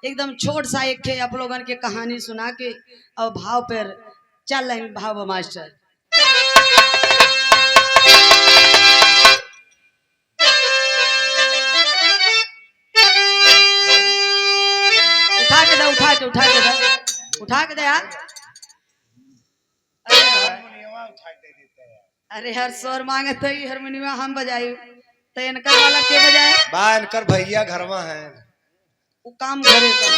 एकदम छोट सा एक थे आप लोगन के कहानी सुना के और भाव पर चल रहे भाव मास्टर। उठा के दे यार। अरे हर स्वर मांगे तो हारमोनियम हम बजाई तो इनकर वाला के बजाए बा इनकर भैया घरवा है वो काम करे कर।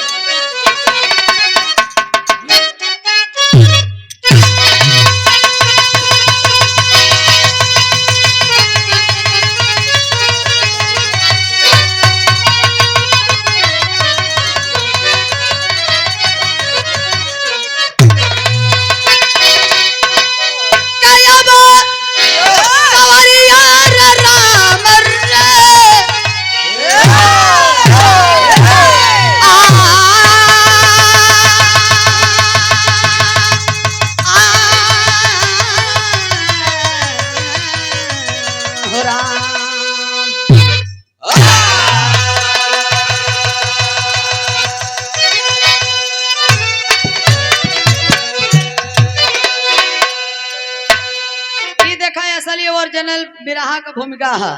ओरिजिनल बिरहा का भूमिका है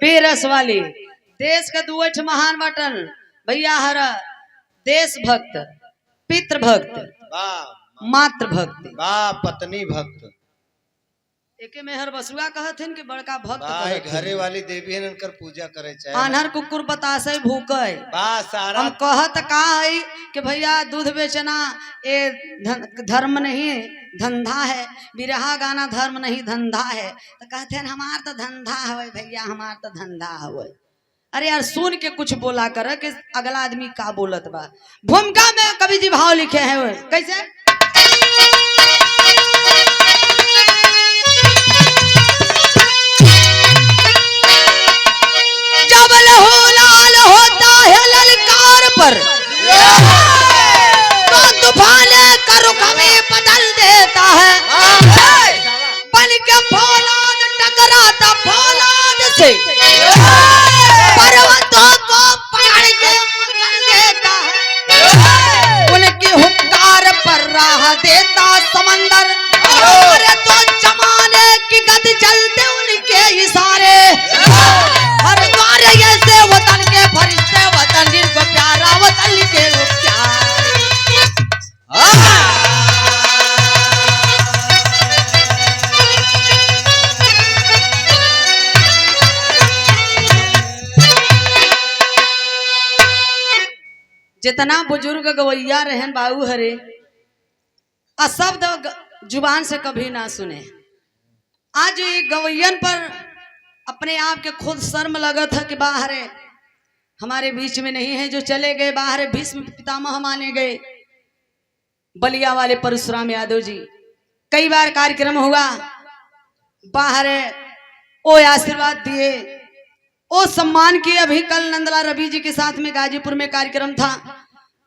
पेरस वाली देश का दुवठ महान बटन भैया हर देश भक्त पितृ भक्त मातृ भक्त पत्नी भक्त एके मेहर बसुआ कहत हन कि बड़का भक्त घरे वाली देवी है इनकर पूजा करे चाहे आनहर कुकुर बतासे भूखे सारा हम कहत का है कि भैया दूध बेचना ये धर्म नहीं धंधा है बिरहा गाना धर्म नहीं धंधा है तो कहते हैं हमार तो धंधा है भैया हमार तो धंधा है। अरे यार सुन के कुछ बोला कर कि अगला आदमी का बोलत बा। भूमिका में कवि जी भाव लिखे हैं कैसे जब लहू लाल होता है ललकार पर तो तूफान का रुख में बदल देता है बन के फौलाद टकराता फौलाद से पर्वतों को पकड़ के मचल देता है उनकी हुंकार पर राह देता समंदर अरे तो जमाने की गति चलते उनके इशारे हर द्वार ऐसे वतन के फरिश्ते वतन जिनको प्यारा वतन के प्यार जितना बुजुर्ग गवैया रहन बाबू हरे अशब्द जुबान से कभी ना सुने। आज ये गवैयन पर अपने आप के खुद शर्म लगा था कि बाहर हमारे बीच में नहीं है जो चले गए बाहर भीष्म पितामह माने गए बलिया वाले परशुराम यादव जी कई बार कार्यक्रम हुआ बाहर ओ आशीर्वाद दिए ओ सम्मान किए। अभी कल नंदलाल रवि जी के साथ में गाजीपुर में कार्यक्रम था।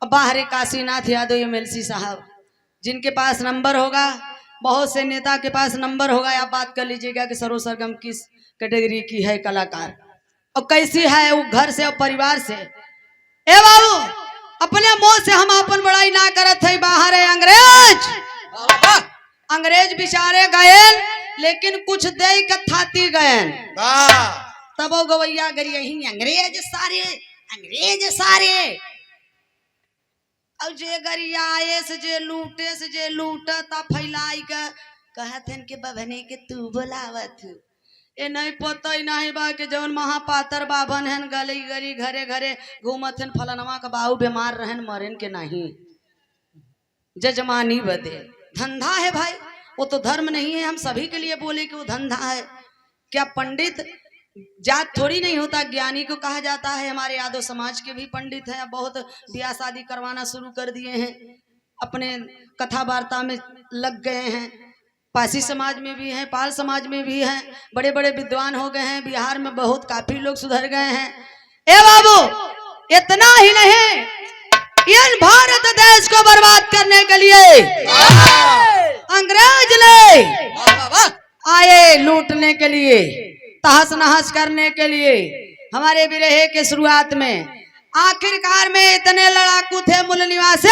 बाहर काशीनाथ यादव एमएलसी साहब जिनके पास नंबर होगा बहुत से नेता के पास नंबर होगा आप बात कर लीजिएगा कि सरो सरगम किस कैटेगरी की है कलाकार और कैसी है वो घर से और परिवार से। ए बाबू अपने मुंह से हम अपन बड़ाई ना करत है बाहर है अंग्रेज बेचारे गए लेकिन कुछ दे के थाती गए तब वो गवैया गरी यही अंग्रेज सारे अब जे गरियाए से जे लूटे से जे लूटता फैलाई के कहथन के बभने के तू बोलावत ए नहीं पता ही नहीं बा के जौन महापातर बाभन हन गली गली घरे घरे घूमत हन फलनवा का बाऊ बीमार रहन मरन के नहीं जजमानी बदे धंधा है भाई वो तो धर्म नहीं है। हम सभी के लिए बोले कि वो धंधा है। क्या पंडित जात थोड़ी नहीं होता ज्ञानी को कहा जाता है। हमारे यादव समाज के भी पंडित हैं बहुत ब्याह शादी करवाना शुरू कर दिए हैं अपने कथा वार्ता में लग गए हैं। पासी समाज में भी हैं पाल समाज में भी हैं बड़े बड़े विद्वान हो गए हैं। बिहार में बहुत काफी लोग सुधर गए हैं। ए बाबू इतना ही नहीं इन भारत देश को बर्बाद करने के लिए अंग्रेज ने आए लूटने के लिए तहस नहस करने के लिए। हमारे बिरहे के शुरुआत में आखिरकार में इतने लड़ाकू थे मूल निवासी।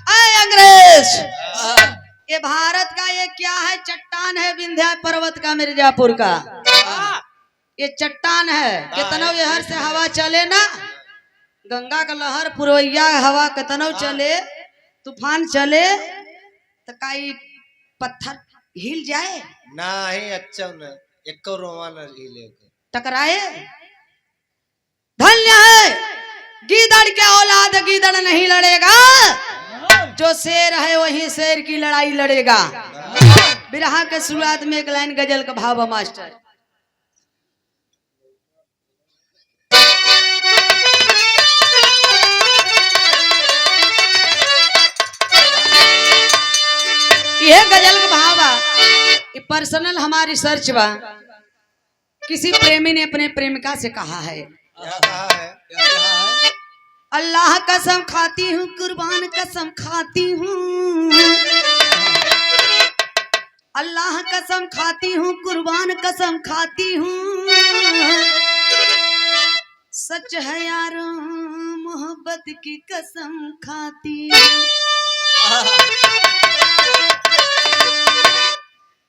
अय अंग्रेज, ये भारत का ये क्या है? चट्टान है, विंध्या पर्वत का, मिर्जापुर का ये चट्टान है। कितना यहर से हवा चले ना, गंगा का लहर पुरवैया हवा कितना चले, तूफान चले तो काई पत्थर हिल जाए नहीं, अच्छा न एक रोमा न हिले टकराए। धन्य है गीदड़ के औलाद, गीदड़ नहीं लड़ेगा, जो शेर है वही शेर की लड़ाई लड़ेगा। बिरहा के शुरुआत में एक लाइन गजल का भाव मास्टर। यह गजल का भाव ये पर्सनल हमारी रिसर्च बा। किसी प्रेमी ने अपने प्रेमिका से कहा है, अल्लाह कसम खाती हूँ, कुर्बान कसम खाती हूँ, अल्लाह कसम खाती हूँ, कुर्बान कसम खाती हूँ, सच है यारो मोहब्बत की कसम खाती हूँ।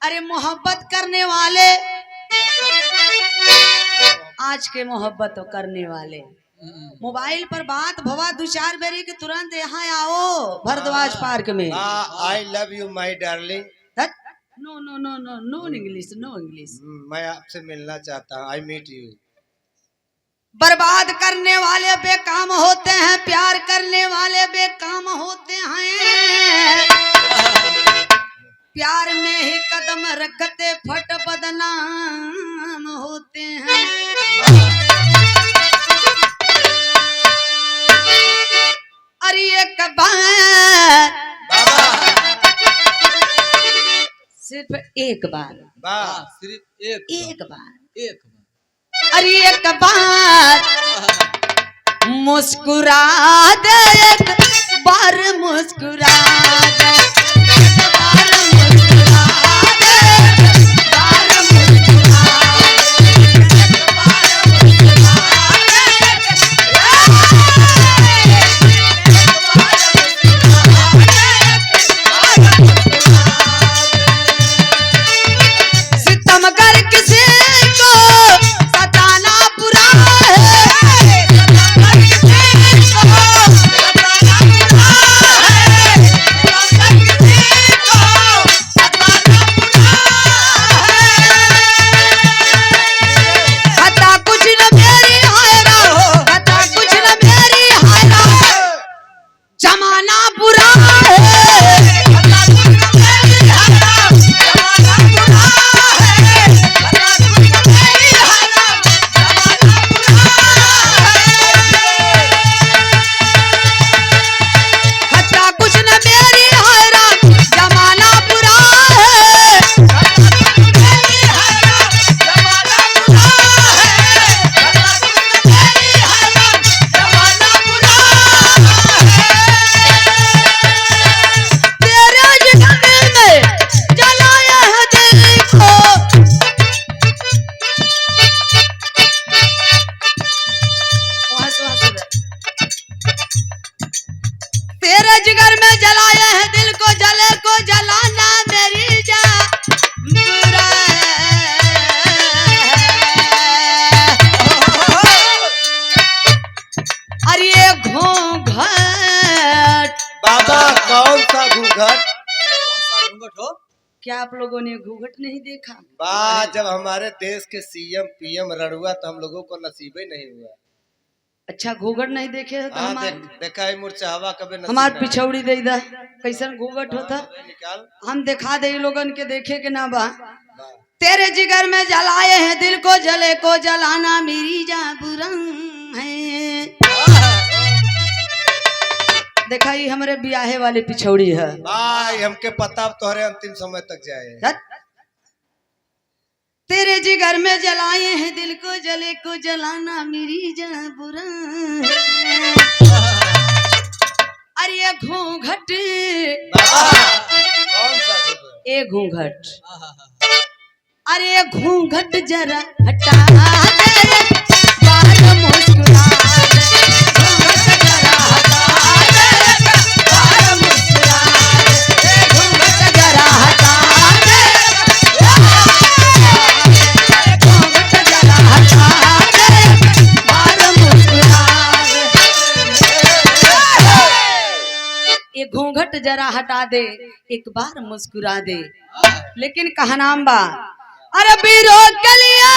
अरे मोहब्बत करने वाले, आज के मोहब्बत तो करने वाले मोबाइल पर बात भवा दो चार बेरी के तुरंत यहाँ आओ भरद्वाज पार्क में। I love you my darling. No no no no no English, no English. मैं आपसे मिलना चाहता हूँ, आई मीट यू। बर्बाद करने वाले बेकाम होते हैं, प्यार करने वाले बेकाम होते हैं, प्यार में ही कदम रखते फट बदनाम होते हैं। अरे एक बार, सिर्फ एक बार, सिर्फ एक बार, अरे एक बार मुस्कुरा दे, एक बार मुस्कुरा दे, जिगर में जलाए है दिल को, जले को जलाना मेरी जा बुरा। अरे ये घूंघट बाबा, कौन सा घूंघट? हो? क्या आप लोगों ने घूंघट नहीं देखा? वाह, जब हमारे देश के सीएम पीएम रड़ुआ तो हम लोगों को नसीब ही नहीं हुआ। अच्छा घूंघट नहीं देखे तो देखा है मुरचावा कभी हमार पिछौड़ी दे दा कैसन घूंघट होता, निकाल हम दिखा दे लोगन के देखे के ना बा। तेरे जिगर में जलाए हैं दिल को, जले को जलाना मेरी जा बुरा है। देखा ही हमारे ब्याहे वाले पिछौड़ी है भाई, हमके पता तोहरे अंतिम समय तक जाए। तेरे जिगर में जलाए हैं दिल को, जले को जलाना मेरी जा बुरा। अरे ये घूंघट, कौन सा घूंघट? ए घूंघट, अरे ये घूंघट जरा हटा दे, बाल मुस्कुरा दे। ये घूंघट जरा हटा दे, एक बार मुस्कुरा दे। लेकिन कहा नाम बा, अरे बीरो कलिया,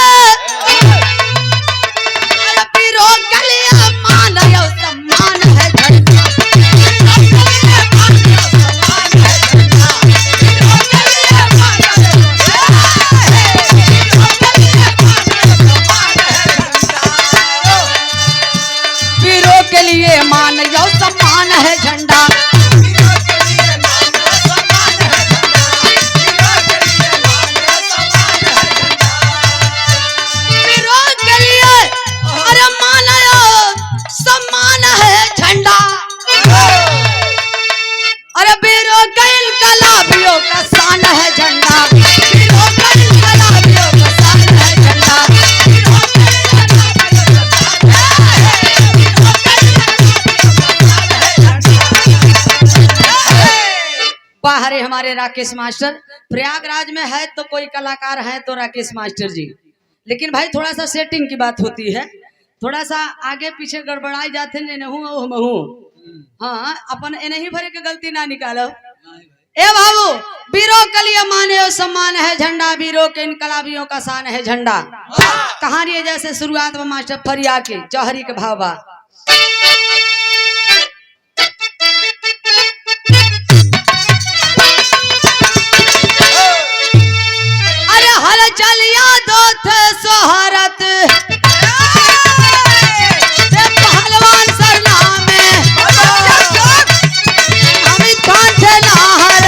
अरे बीरो कलिया मान यो सम्मान है झंडा। वीरों के लिए मान यो सम्मान है झंडा। वीरों के लिए अरे मान यो सम्मान है झंडा। अरे वीरों का इनकलाबियों का शान है झंडा। वीरों का इनकलाबियों का शान है झंडा। बाहरे हमारे राकेश मास्टर, प्रयागराज में है तो कोई कलाकार है तो राकेश मास्टर जी। लेकिन भाई थोड़ा सा सेटिंग की बात होती है, थोड़ा सा आगे पीछे गड़बड़ाई जाते हाँ, अपन नहीं भरे के गलती ना निकालो। ए बाबू, वीरों के लिए माने और सम्मान है झंडा, वीरों के इनकलाबियों का शान है झंडा। कहानी है जैसे शुरुआत में मास्टर फरिया के जौहरी के भावा। अरे हल चलिया दो थे सोहरत, पहलवान सरनाम में हामिद खान थे लाहर,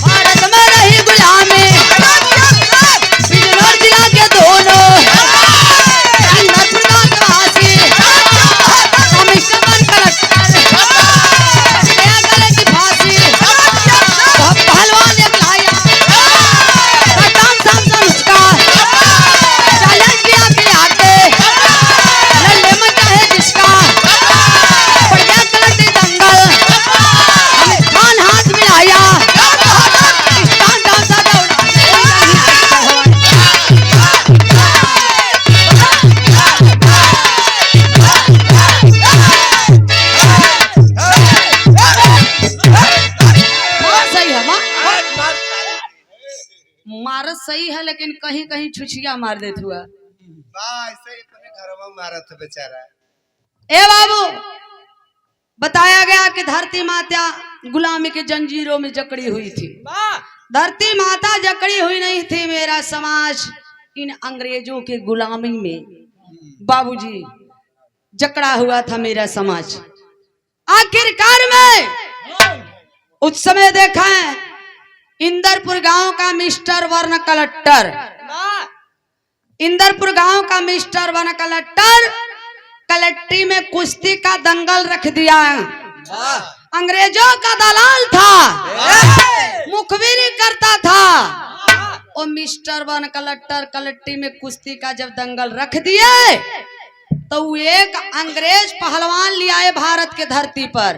भारत में रही गुलामी बिजनौर जिला के दोनों नरपुरा के वासी, कमिश्नर कलेक्टर गया गले की फांसी। पहलवान एक लाया कटाम सामसन उसका, चैलेंज किया कि आके लल्ले में चाहे जिसका, पड़ गया कलटी दंगल, हामिद खान हाथ मिलाया, पाकिस्तान डांसा सही है मारत सही है, लेकिन कहीं कहीं छुछिया मार देत हुआ। ऐसे ही अपने घरवा में मारा था बेचारा। ए बाबू, बताया गया कि धरती माता गुलामी के जंजीरों में जकड़ी हुई थी। धरती माता जकड़ी हुई नहीं थी, मेरा समाज इन अंग्रेजों के गुलामी में बाबूजी जकड़ा हुआ था मेरा समाज। आखिरकार में उस समय देखा है इंदरपुर गांव का मिस्टर वर्ण कलेक्टर, इंदरपुर गांव का मिस्टर वर्ण कलेक्टर कलेक्ट्री में कुश्ती का दंगल रख दिया। अंग्रेजों का दलाल था, मुखबिरी करता था। और मिस्टर वन कलेक्टर कलेक्ट्री में कुश्ती का जब दंगल रख दिए तो वो एक अंग्रेज पहलवान ले आए भारत के धरती पर।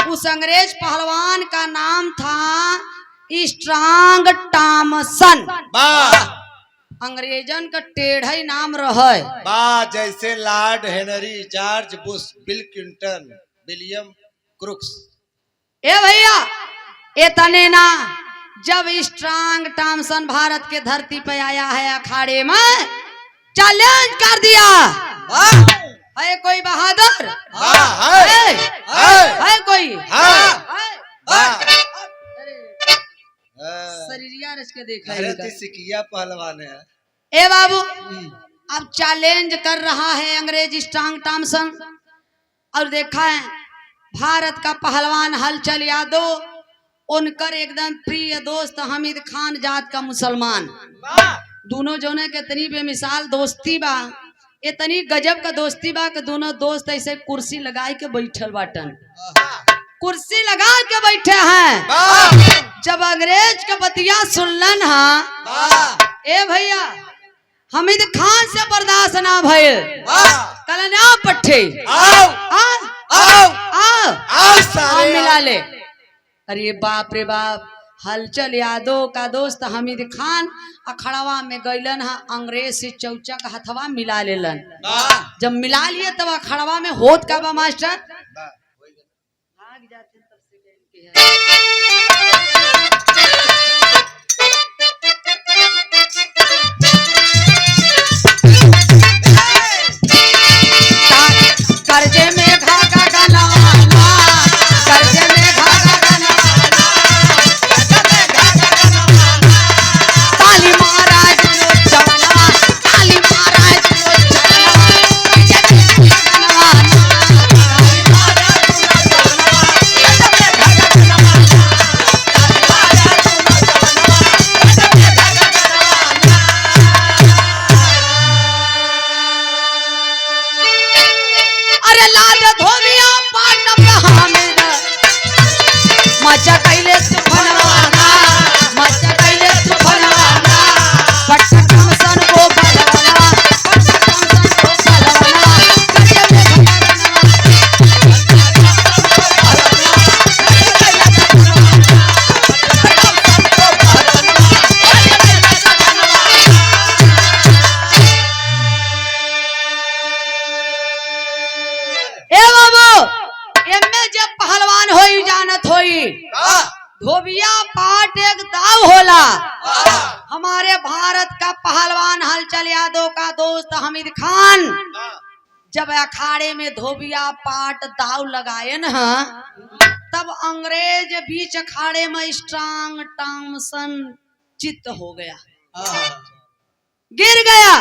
उस अंग्रेज पहलवान का नाम था स्ट्रांग टॉमसन। अंग्रेजन का टेढ़ा ही नाम रहे, जैसे Lord Henry, George Bush, Bill Clinton, William Crookes. ए भैया, ए तने ना, जब स्ट्रांग टॉमसन भारत के धरती पे आया है अखाड़े में, चैलेंज कर दिया। है कोई बहादुर? है कोई? शरीरिया रच के देखा है, सिकिया पहलवान है। ए बाबू, अब चैलेंज कर रहा है अंग्रेज स्ट्रांग टॉमसन। और देखा है भारत का पहलवान हलचल यादव, उनकर एकदम प्रिय दोस्त हामिद खान जात का मुसलमान। दोनों जोने के तनी बेमिसाल दोस्ती बा, इतनी गजब का दोस्ती बा कि दोनों दोस्त ऐसे कुर्सी लगा के बैठल बाटन, कुर्सी लगा के बैठे हैं। जब अंग्रेज के बतिया सुनलन ए भैया, हामिद खान से बर्दाश्त ना भइल, कलना पट्टे आओ मिला ले। अरे बाप रे बाप, हलचल यादव का दोस्त हामिद खान अखड़वा में गईलन है, अंग्रेज से चौचा का हथवा मिला लेलन। जब मिला लिए तब अखड़वा में होत का बा मास्टर, भाग जाते हैं तब से इनकी है। कर्जे में घाघा गनवाना, कर्जे में घाघा गनवाना, ताली महाराज नो चवनवा, ताली महाराज नो चवनवा, कर्जे में घाघा गनवाना, अरे लाद धोबिया पाटप हामिद मचा कैले सुफनवाना, मचा कैले सुफनवाना, पटकम सन को बलवाना, पटकम सन को बलवाना, कर्जे में घाघा ए बाबू एमे जब पहलवान होई जानत होई धोबिया पाट एक दाव होला। हमारे भारत का पहलवान हलचल यादव का दोस्त हामिद खान जब अखाड़े में धोबिया पाट दाव लगाए न तब अंग्रेज बीच अखाड़े में स्ट्रांग टॉमसन चित्त हो गया, गिर गया,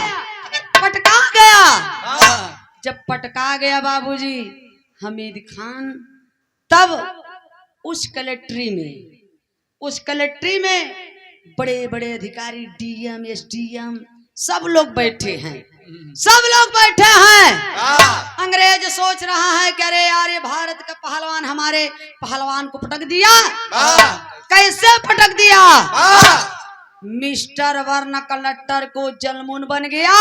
पटका गया। जब पटका गया बाबूजी हामिद खान तब उस कलेक्ट्री में बड़े बड़े अधिकारी डीएम एसडीएम सब लोग बैठे हैं, सब लोग बैठे हैं। अंग्रेज सोच रहा है कि अरे यार ये भारत का पहलवान हमारे पहलवान को पटक दिया, कैसे पटक दिया। मिस्टर वर्ण कलेक्टर को जलमुन बन गया,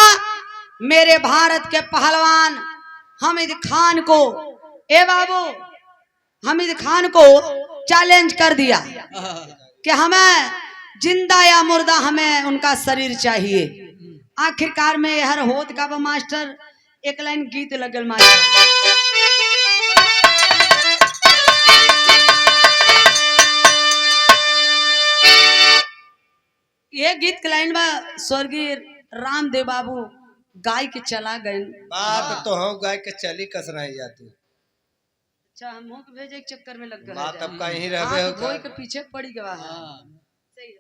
मेरे भारत के पहलवान हामिद खान को, ए बाबू हामिद खान को चैलेंज कर दिया कि हमें जिंदा या मुर्दा हमें उनका शरीर चाहिए। आखिरकार में हर होत का मास्टर एक लाइन गीत लगल मास्टर, ये गीत के लाइन में स्वर्गीय रामदेव बाबू गाय के चला गए। बात तो हम गाय के चली कस रही जाती। अच्छा हम के भेजे के चक्कर में लग गए। बात अब कहीं रहबे हो कोई के पीछे पड़ी गवा है। सही है।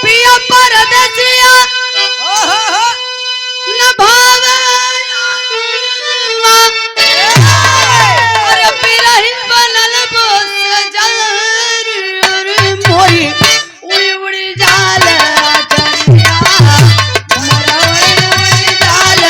पिया परदेसिया न भावे अरे बिरही बनल बोस जर मोई उड़ी उड़ी जाल चरिया मोरा उड़ी उड़ी जाल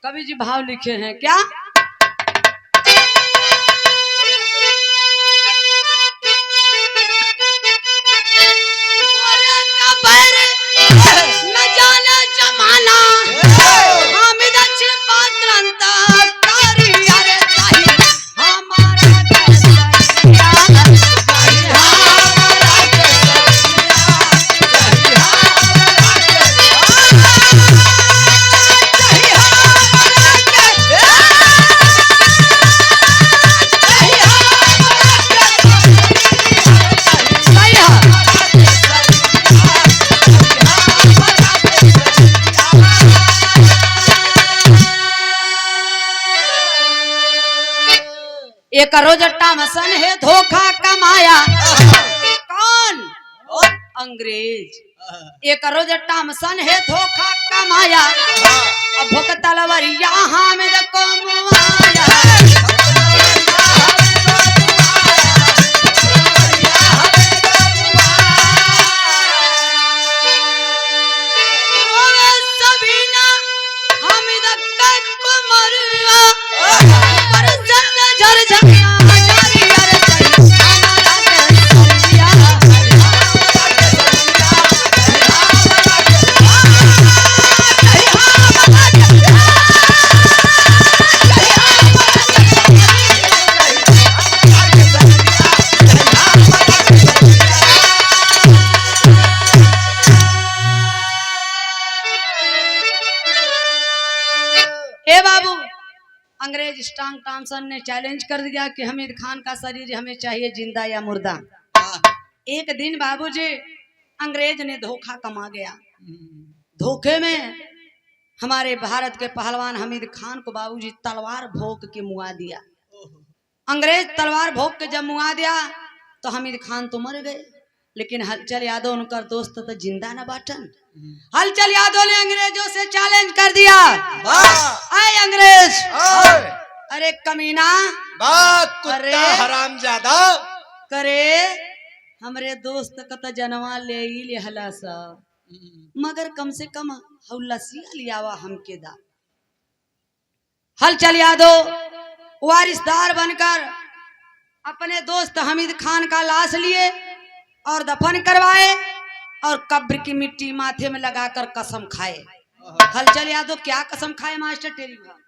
कवि जी भाव लिखे हैं क्या। न जाने जमाना हामिद अच्छे पात्रंत कारी अरे चाहिए हमारा चाहिए एक रोज टामसन है धोखा कमाया कौन अंग्रेज। एक रोज टामसन है धोखा कमाया अब भूख तलवरिया हामिद को मुआया। सभी अंग्रेज स्ट्रांग टॉमसन ने चैलेंज कर दिया कि हमीद खान का शरीर हमें चाहिए जिंदा या मुर्दा। एक दिन बाबूजी अंग्रेज ने धोखा कमा गया। धोखे में हमारे भारत के पहलवान हमीद खान को बाबूजी तलवार भोंक के मुआ दिया। अंग्रेज तलवार भोंक के जब मुआ दिया तो हमीद खान तो मर गए, लेकिन हलचल यादव उनका दोस्त तो जिंदा न बाटन। हलचल यादव ने अंग्रेजों से चैलेंज कर दिया, आए अंग्रेज, अरे कमीना, अरे हरामजादा, करे हमरे दोस्त का तो जनवा ले ही ले हला सा, मगर कम से कम हौलसिया लियावा हमके दा। हलचल यादव वारिसदार बनकर अपने दोस्त हमीद खान का लाश लिए और दफन करवाए और कब्र की मिट्टी माथे में लगाकर कसम खाए। हलचल यादव क्या कसम खाए मास्टर टेरी भाई?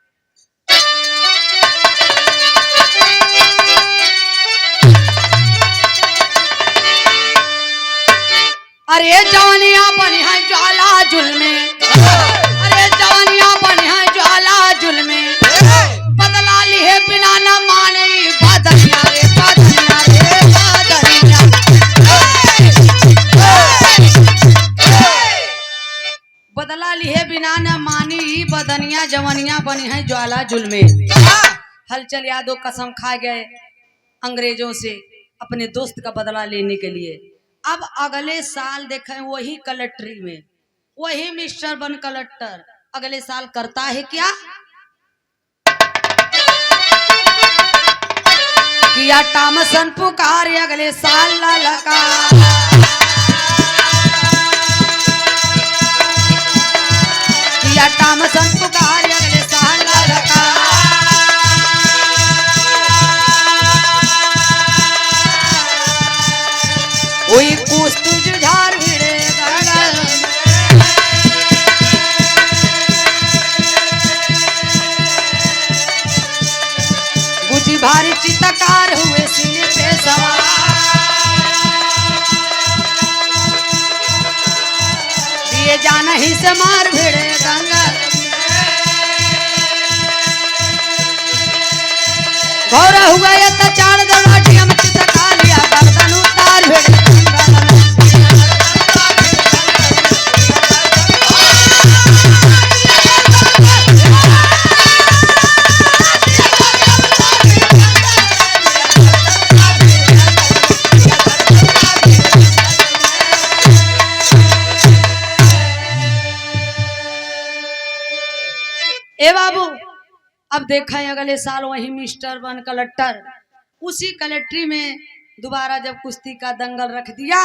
अरे जवानिया बनी है ज्वाला जुल्मे, अरे जवानिया बनी है ज्वाला जुल्मे, बदला लिए बिना न माने बदनिया रे बदनिया रे बदनिया। बदला लिए बिना न मानी बदनिया, जवानिया बनी है ज्वाला जुल्मे। हलचल यादव कसम खा गए अंग्रेजों से अपने दोस्त का बदला लेने के लिए। अब अगले साल देखें वही कलेक्ट्री में वही मिस्टर बन कलेक्टर अगले साल करता है क्या? किया टॉमसन पुकार अगले साल ललका, किया टॉमसन पुकार अगले साल ललका। वही कुछ जुझार भिड़े गगन, गुजी भारी चितकार हुए सीने पे सवार, दिए जाना ही से मार भिड़े गंगल। गौरा हुआ ये तो चार दरवाटी हम चितका लिया गर्दन उतार भिड़े गंगल। ए बाबू अब देखा है अगले साल वही मिस्टर बन कलेक्टर उसी कलेक्ट्री में दोबारा जब कुश्ती का दंगल रख दिया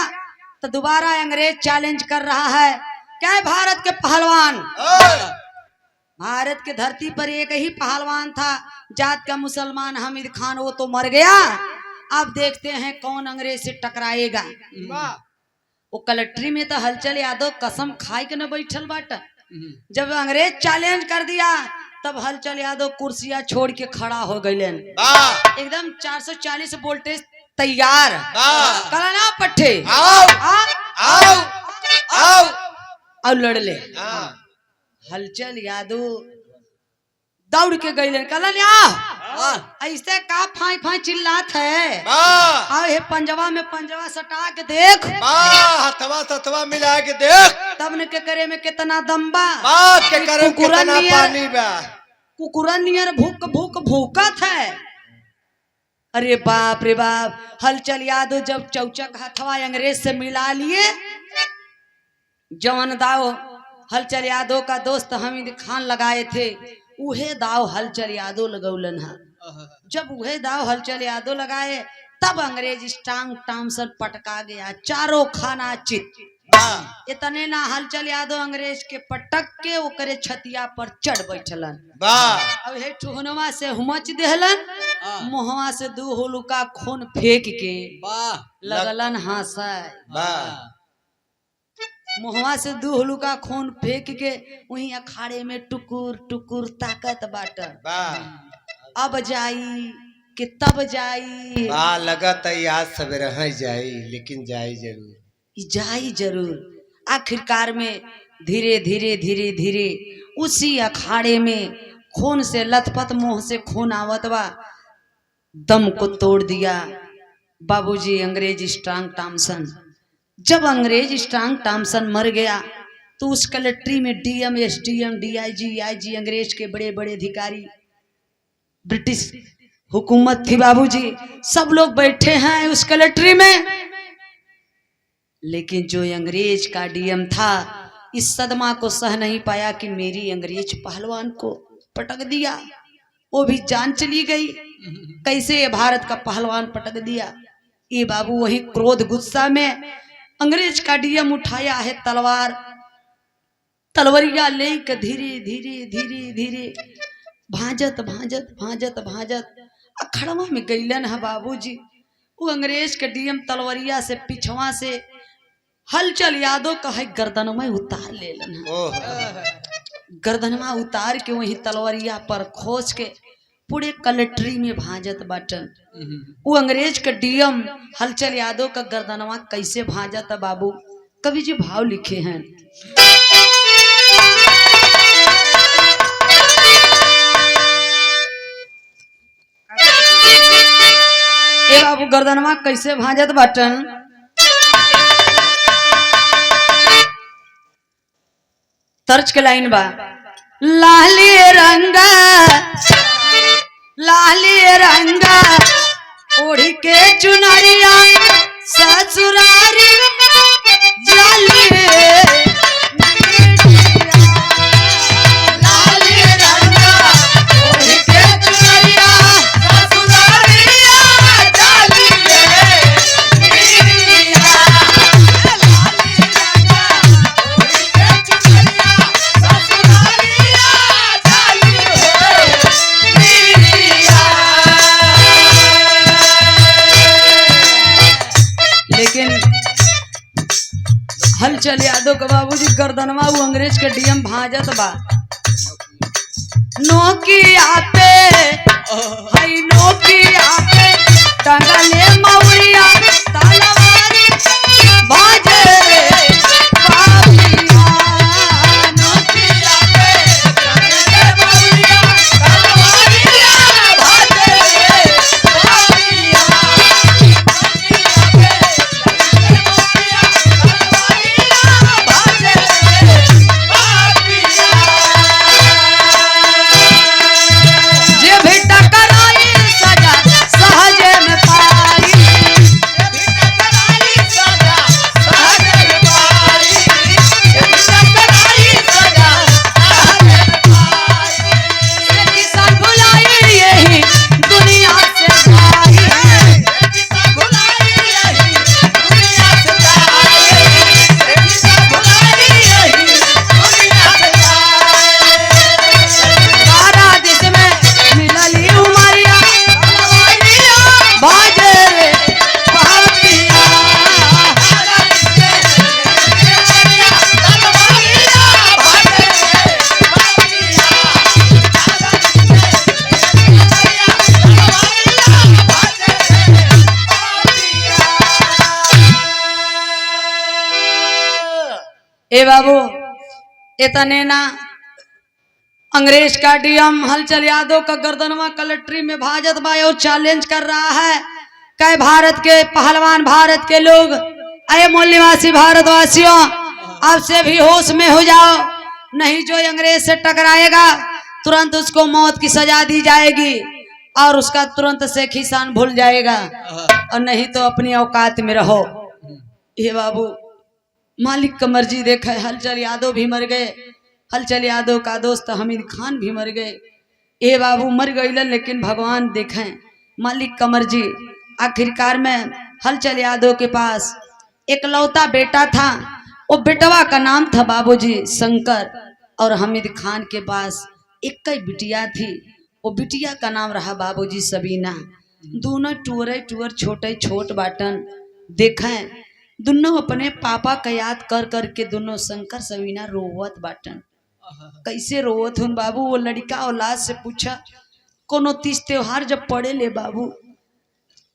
तो दोबारा अंग्रेज चैलेंज कर रहा है। क्या है भारत के पहलवान, भारत के धरती पर एक ही पहलवान था जात का मुसलमान हमीद खान, वो तो मर गया। अब देखते हैं कौन अंग्रेज से टकराएगा। वो कलेक्ट्री में तो हलचल यादव कसम खाई के न बैठल बाटा। जब अंग्रेज चैलेंज कर दिया तब हलचल यादव कुर्सियां छोड़ के खड़ा हो गए, एकदम 440 वोल्टेज तैयार। कलाना पट्टे और लड़ ले। हलचल यादव दौड़ के गए, कलाना ऐसे का फाई फाई चिल्लात है, आओ पंजवा में पंजवा सटा के देख, हथवा तथवा मिला के देख, तब न के करे में कितना दम्बा, के करे कितना पानी बा, कुकुरा नियर भूक भूक भूकत है। अरे बाप रे बाप, हलचल यादव जब चौचक हथवा अंग्रेज से मिला लिए, जवन दाव हलचल यादव का दोस्त हमीद खान लगाए थे उहे दाव हलचल यादव लगौलन है। जब उहे दाव हलचल यादव लगाए तब अंग्रेज स्ट्रांग टॉमसन पटका गया, चारों खाना चित। इतने ना हलचल यादव अंग्रेज के पटक के ओकरे छतिया पर चढ़ बैठलन। अब हे ठुहनवा से हुमच देहलन, मुहवा से दू हुलुका खून फेंक के लगलन हंसाए। मुहवा से दू हुलुका खून फेंक के वही अखाड़े में टुकुर टुकुर ताकत बाटन। अब जाई कि तब जाई, लगत आज सवेरे ही जाई, लेकिन जाई जरूर, जाई जरूर। आखिरकार में धीरे धीरे धीरे धीरे उसी अखाड़े में खून से लथपथ, मुंह से खून आवत बा, दम को तोड़ दिया बाबूजी अंग्रेज स्ट्रांग टॉमसन। जब अंग्रेज स्ट्रांग टॉमसन मर गया तो उस कलेक्ट्री में डीएम, एसडीएम, डीआईजी, आईजी, अंग्रेज के बड़े बड़े अधिकारी, ब्रिटिश हुकूमत थी बाबूजी, सब लोग बैठे हैं उस कलेक्ट्री में। लेकिन जो अंग्रेज का डीएम था इस सदमा को सह नहीं पाया कि मेरी अंग्रेज पहलवान को पटक दिया। वो भी जान चली गई, कैसे ये भारत का पहलवान पटक दिया। ये बाबू वही क्रोध गुस्सा में अंग्रेज का डीएम उठाया है तलवार, तलवरिया लेकर धीरे धीरे धीरे धीरे भाजत भाजत भाजत भाजत अखड़वा में गईलन है बाबूजी। वो अंग्रेज के डीएम तलवरिया से पिछवा से हलचल यादव का है गर्दनमा उतार ले लेना, गर्दनमा उतार के वही तलवरिया पर खोज के पूरे कलेक्ट्री में भाजत बटन। वो अंग्रेज का डीएम हलचल यादव का गर्दनमा कैसे भाजत बाबू, कवि जी भाव लिखे हैं। ए बाबू गर्दनमा कैसे भाजत बटन, तर्ज के लाइन बा, लाली रंगा लाली रंगा ओढ़ के चुनरिया ससुरारी जाली लाली रंगा ओढ़ के चुनरिया ससुरारी जाली हलचल यादव का बाबूजी गर्दनवा वो अंग्रेज के डीएम भाजत बा। नोकिया पे हाय नोकिया पे टंगले मौरिया तलवारी भाजे बाबिया, नोकिया पे टंगले मौरिया तलवारी भाजे बाबिया, ए बाबू इतने ना अंग्रेज का डीएम हलचल यादव का गर्दनवा कलेक्ट्री में भाजत बा और चैलेंज कर रहा है, कई भारत के पहलवान, भारत के लोग, अरे मूल निवासी भारतवासियों अब से भी होश में हो जाओ, नहीं जो अंग्रेज से टकराएगा तुरंत उसको मौत की सजा दी जाएगी और उसका तुरंत से किसान भूल जाएगा, और नहीं तो अपनी औकात में रहो। ये बाबू मालिक का मर्जी देखा है, हलचल यादव भी मर गए, हलचल यादव का दोस्त हमीद खान भी मर गए। ए बाबू मर गए लेकिन भगवान देखें मालिक का मर्जी। आखिरकार में हलचल यादव के पास एक लौता बेटा था, वो बेटवा का नाम था बाबूजी शंकर, और हमीद खान के पास एक ही बिटिया थी, वो बिटिया का नाम रहा बाबूजी सबीना। दोनों टूर छोटे छोट बाटन देखें, दोनों अपने पापा का याद कर करके दोनों शंकर सबीना रोवत बाटन। कैसे रोवत हूँ बाबू, वो लड़का औलाद से पूछा, कोनो तीज त्योहार जब पड़े ले बाबू,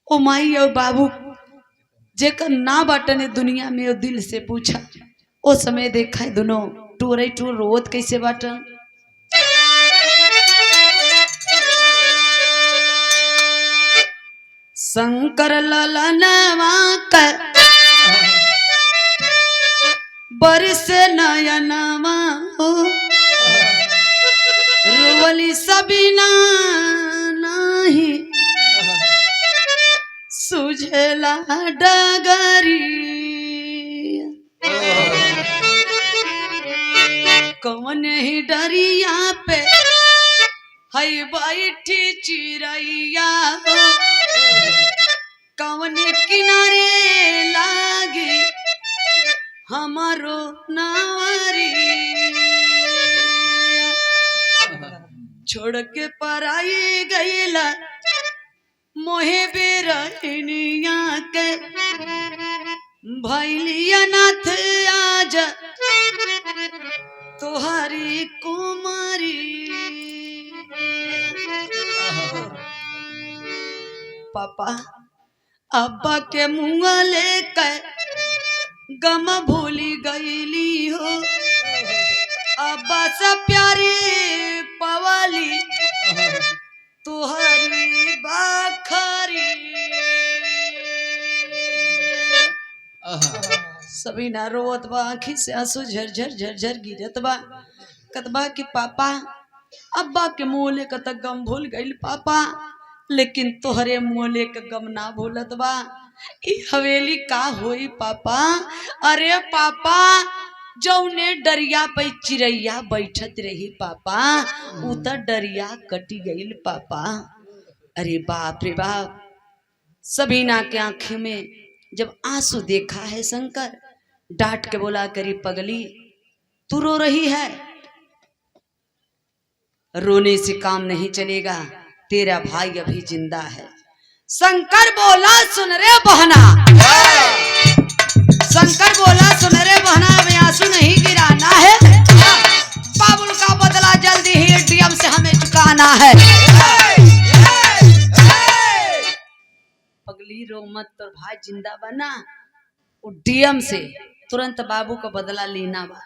ओ माई और बाबू जेकर ना बाटन दुनिया में, वो दिल से पूछा। ओ समय देखा है दोनों टूर रोवत कैसे बाटन। शंकर ललनवा कर बरस नयनवा हो रोवली सबीना नहीं सुझला डगरी कौन ही डरिया पे हई बैठी चिड़ैया कौन किनारे लागे हमारो नावरी छोड़ के पराई गईला मोहे बेरहनिया के भैलिया नाथ आज तोहारी कुमारी पापा अब्बा के मुँह लेकर गम भूली गईली हो अब्बा से प्यारी पवाली तुहरी बाखरी सबीना रोवत बा आँखी से आंसू झरझर झरझर गिरत बा कतबा कि पापा अब्बा के मुँह ले तक गम भूल गईल पापा लेकिन तोहरे मुँह ले के गम ना भूलत बा ई हवेली का होई पापा अरे पापा जौने डरिया पे चिड़ैया बैठत रही पापा उ त डरिया कटी गईल पापा अरे बाप रे बाप सबीना के आंखें में जब आंसू देखा है शंकर डांट के बोला करी पगली तू रो रही है रोने से काम नहीं चलेगा तेरा भाई अभी जिंदा है शंकर बोला सुन रे बहना शंकर बोला सुन रे बहना हमें आंसू नहीं गिराना है बाबुल का बदला जल्दी ही एटीएम से हमें चुकाना है पगली रो मत तो भाई जिंदा बना डीएम से तुरंत बाबू का बदला लेना बा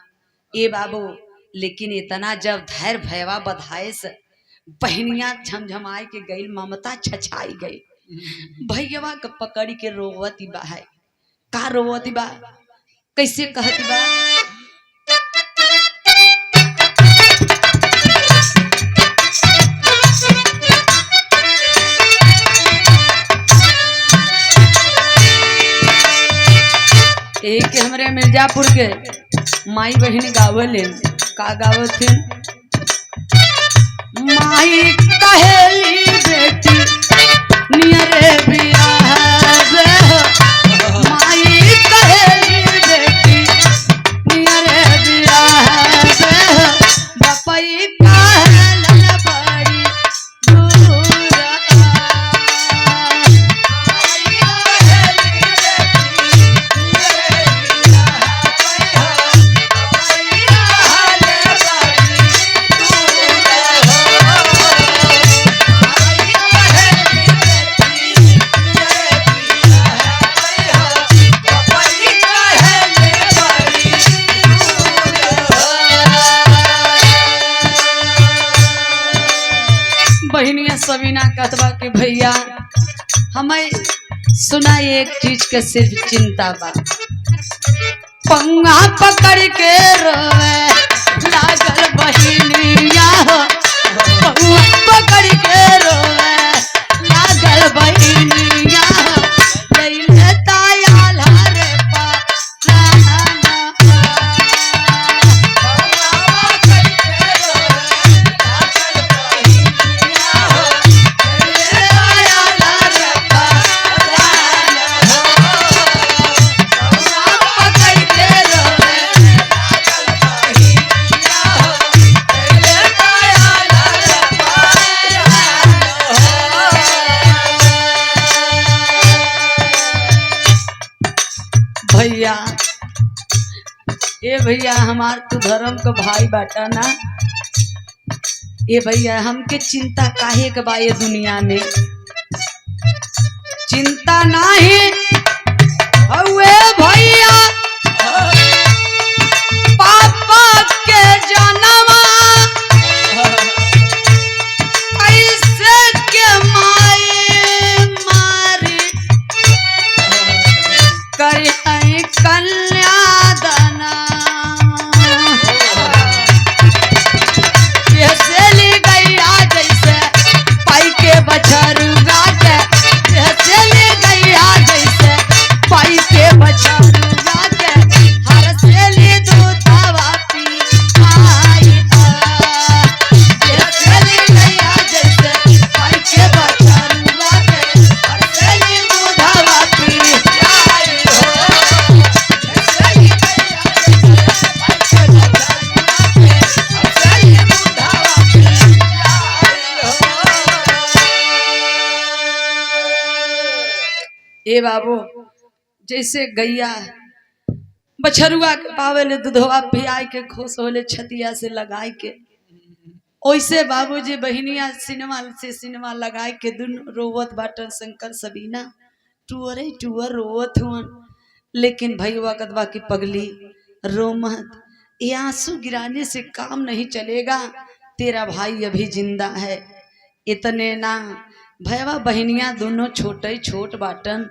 ए बाबू लेकिन इतना जब धैर्य भयवा बधाए से बहनिया झमझमाए के गई ममता छछाई गई भैया के पकड़ी के रोवती बा है का रोवती बा कैसे कहती बा एक हमरे मिर्जापुर के माई बहन गावले का गावत थे माई कहेली बेटी नियरे बियाह माई कहेली बेटी नियरे बियाह बपई कहलन बड़ी दूर बहनिया सबीना कतबा के भैया हमें सुना एक चीज के सिर्फ चिंता बा पंगा पकड़ के रोवे लागल बहनिया पंगा पकड़ के रोवे लागल बहनिया लइले ताया रे पा भैया ए भैया हमार तू धर्म का भाई बाटा ना ए भैया हमके चिंता काहे के बा ये दुनिया में चिंता नाही हवे भैया पापा के जनवा कैसे के माई मारी ए बाबू जैसे गैया बछरुआ के पावे दूधवा पियाई के खुश होले छतिया से लगाई के, ओइसे बाबूजी बहनिया सिनेमा से सिनेमा लगाई के दुन रोवत बाटन शंकर सबीना टूअर रोवत हुआ। लेकिन भैया कदवा की पगली रो मत, ये आंसू गिराने से काम नहीं चलेगा, तेरा भाई अभी जिंदा है। इतने ना भैया बहनिया दोनों छोटे छोट बाटन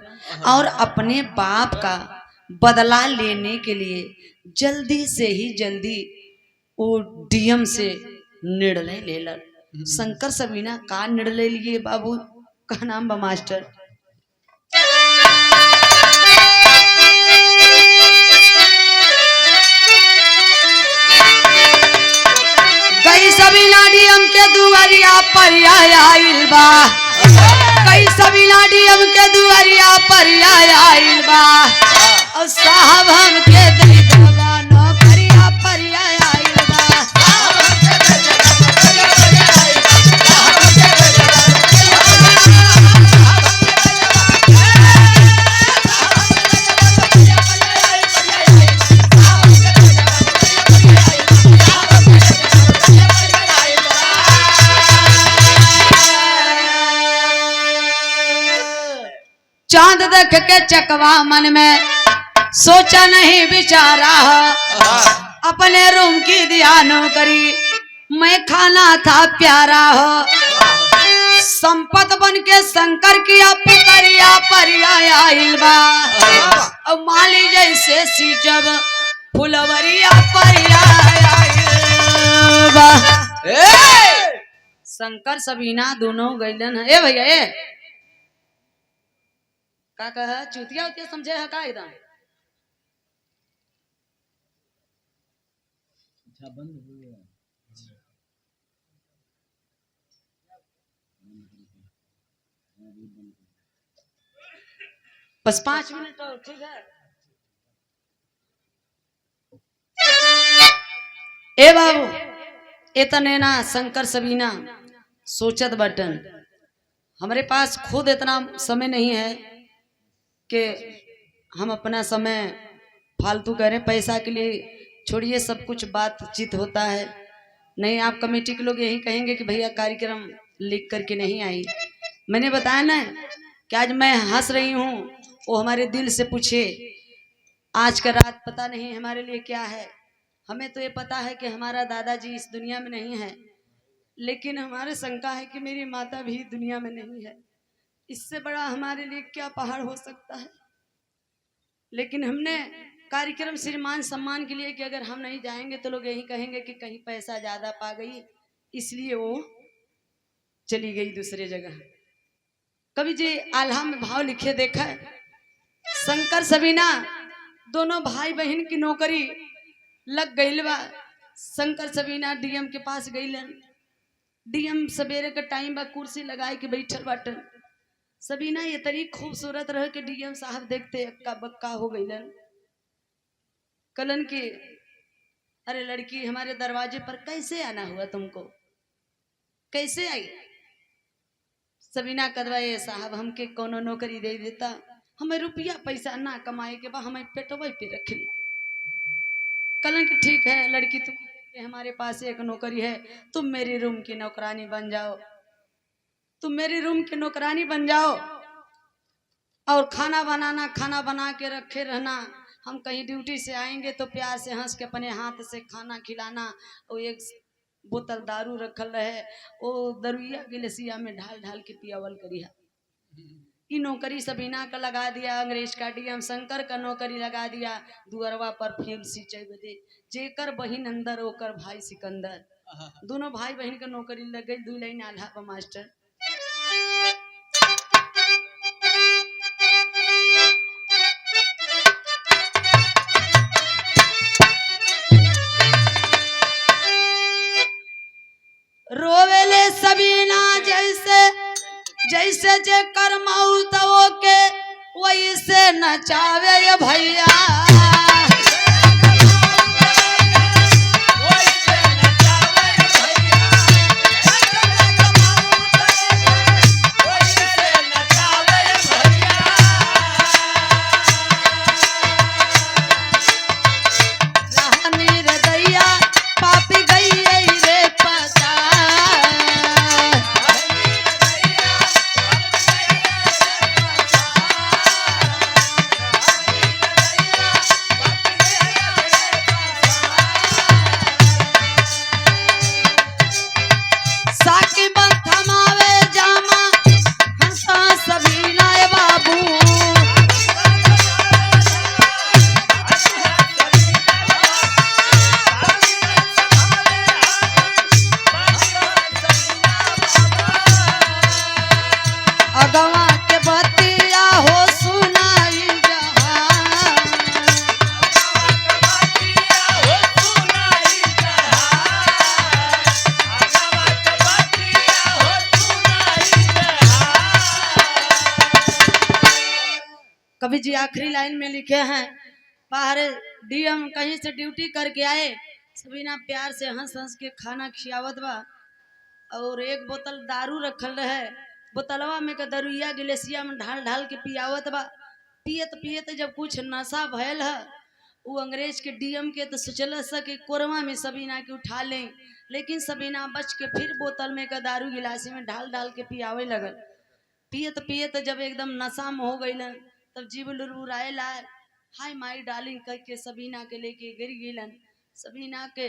और अपने बाप का बदला लेने के लिए जल्दी से ही जल्दी वो डीएम से निर्णय ले लर। शंकर सबीना का निर्णय लिए बाबू का नाम बा मास्टर। कई सबीना डीएम के दुआरिया पर आइल बा, कई सबीना डीएम के दुआरिया पर आइल बा, और साहब हमके दई दवा नौकरिया पर आइल बा। चांद देख के चकवा मन में सोचा नहीं विचारा, अपने रूम की दिया नौकरी मैं खाना था प्यारा हो। संपत बन के शंकर किया पुतरिया पर आइल बा, और माली जैसे सीजब फुलवरिया पर आइल बा। शंकर सबीना दोनों गैलन है। ए भैया ए का कह चुतिया उतिया समझे है का एकदम बंद हो गया। बस 5 मिनट और ठीक है। ए बाबू इतने ना शंकर सबीना सोचत बटन हमारे पास खुद इतना समय नहीं है कि हम अपना समय फालतू करें पैसा के लिए। छोड़िए सब कुछ बातचीत होता है, नहीं आप कमेटी के लोग यही कहेंगे कि भैया कार्यक्रम लिख करके नहीं आई। मैंने बताया ना कि आज मैं हंस रही हूँ, वो हमारे दिल से पूछे आज का रात पता नहीं हमारे लिए क्या है। हमें तो ये पता है कि हमारा दादाजी इस दुनिया में नहीं है, लेकिन हमारे शंका है कि मेरी माता भी दुनिया में नहीं है। इससे बड़ा हमारे लिए क्या पहाड़ हो सकता है। लेकिन हमने कार्यक्रम सिर्फ मान सम्मान के लिए कि अगर हम नहीं जाएंगे तो लोग यही कहेंगे कि कहीं पैसा ज्यादा पा गई, इसलिए वो चली गई दूसरे जगह। कभी जी आल्हा में भाव लिखे देखा है, शंकर सबीना दोनों भाई बहन की नौकरी लग गई बा। शंकर सबीना डीएम के पास गईलन। डीएम सवेरे का टाइम बा, कुर्सी लगाए के बैठल बाटन। सबीना ये तरी खूबसूरत रह के डीएम साहब देखते अक्का बक्का हो गईलन। कलन की अरे लड़की हमारे दरवाजे पर कैसे आना हुआ तुमको, कैसे आई? सबीना कदवाए साहब हमके कोनो नौकरी दे देता, हमें रुपया पैसा ना कमाए के बा, हमें पेटवा पे रख ली। कलन की ठीक है लड़की, तुम हमारे पास एक नौकरी है, तुम मेरी रूम की नौकरानी बन जाओ, तुम मेरी रूम की नौकरानी बन जाओ और खाना बनाना, खाना बना के रखे रहना। हम कहीं ड्यूटी से आएंगे तो प्यार से हंस के अपने हाथ से खाना खिलाना। और एक बोतल दारू रखल रहे, वो दरुइया गिलसिया में ढाल ढाल के पियावल करिया। ई नौकरी सबीना का लगा दिया, अंग्रेज का डीएम शंकर का नौकरी लगा दिया। दुअरवा पर फील सिंचाई बदे जेकर बहिन अंदर ओकर भाई सिकंदर, दोनों भाई बहन का नौकरी लग गई। 2 लाइन आल्हा पर मास्टर। रोवेले सबीना जैसे जैसे जे कर मौत वो के वैसे नचावे ये भैया। जी आखिरी लाइन में लिखे हैं, बाहर डीएम कहीं से ड्यूटी करके आए, सबीना प्यार से हंस हंस के खाना खियावत बा और एक बोतल दारू रखल रहे, बोतलवा में के दरुइया गिलेसिया में ढाल ढाल के पियावत बा। पियत पियत जब कुछ नशा भयल है, वो अंग्रेज के डीएम के तो सोचल कि कोरवा में सबीना के उठा लें, लेकिन सबीना बच के फिर बोतल में का दारू गिलासी में ढाल ढाल के पियावे लगल। पियत पियत जब एकदम नशा में हो गई तब जीव लुरबुराए लाए, हाय माई डार्लिंग कह के सबीना के लेके गिर गिलन। सबीना के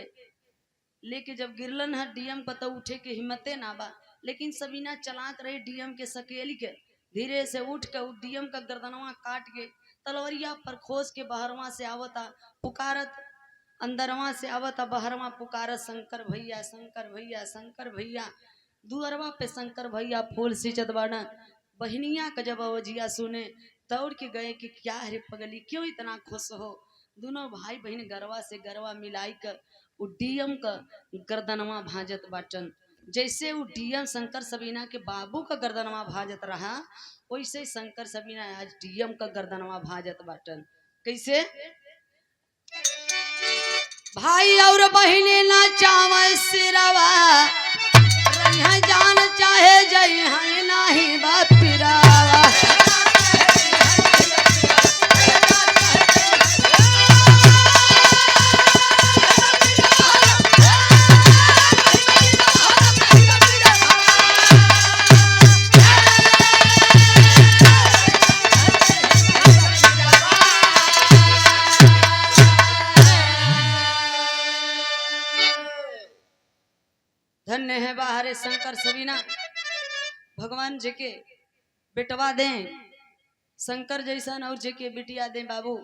लेके जब गिरलन है डीएम को तो उठे के हिम्मते ना बा, लेकिन सबीना चलाक रही डीएम के सकेल के, धीरे से उठ के डीएम का गर्दनवा काट के तलवरिया पर खोज के बहरवा से आवता पुकारत, अंदरवा से आवता बहरवा पुकारत, शंकर भैया शंकर भैया शंकर भैया। दुअरवा पे शंकर भैया फूल सींचत बाड़ा। बहनिया का जब अवजिया सुने दौड़ के गए कि क्या है पगली, क्यों इतना खुश हो। दोनों भाई बहन गरवा से गरवा मिलाई कर वो डीएम का गर्दनवा भाजत बाटन। जैसे वो डीएम शंकर सबीना के बाबू का गर्दनवा भाजत रहा, वैसे शंकर सबीना आज डीएम का गर्दनवा भाजत बाटन। कैसे? भाई और बहने ना चावे सिरवा, रहिया जान चाहे जई है नाही बापिरावा। धन्य है बाहरे शंकर सबीना, भगवान जी के बेटवा दें शंकर जैसन और जी के बिटिया दें बाबू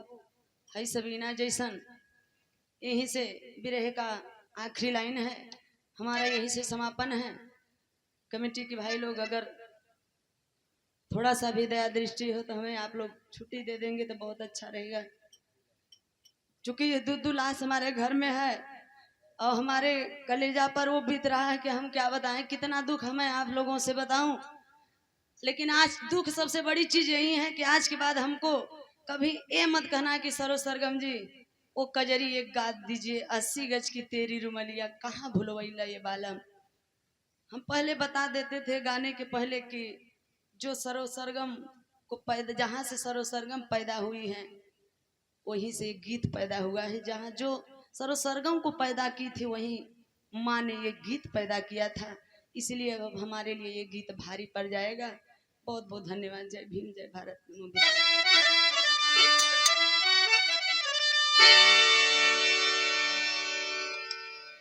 है सबीना जैसन। यहीं से विरह का आखिरी लाइन है हमारा, यहीं से समापन है। कमेटी के भाई लोग अगर थोड़ा सा भी दया दृष्टि हो तो हमें आप लोग छुट्टी दे देंगे तो बहुत अच्छा रहेगा, क्योंकि ये दूध लाश हमारे घर में है और हमारे कलेजा पर वो बीत रहा है कि हम क्या बताएं, कितना दुख हमें आप लोगों से बताऊं। लेकिन आज दुख सबसे बड़ी चीज यही है कि आज के बाद हमको कभी ये मत कहना कि सरो सरगम जी वो कजरी एक गा दीजिए, 80 गज की तेरी रुमलिया कहाँ भूलवैला ये बालम। हम पहले बता देते थे गाने के पहले कि जो सरो सरगम को पैदा, जहाँ से सरो सरगम पैदा हुई है वहीं से एक गीत पैदा हुआ है। जहाँ जो सरो सरगम को पैदा की थी वहीं माँ ने ये गीत पैदा किया था, इसलिए अब हमारे लिए ये गीत भारी पड़ जाएगा। बहुत बहुत धन्यवाद। जय भीम, जय भारत।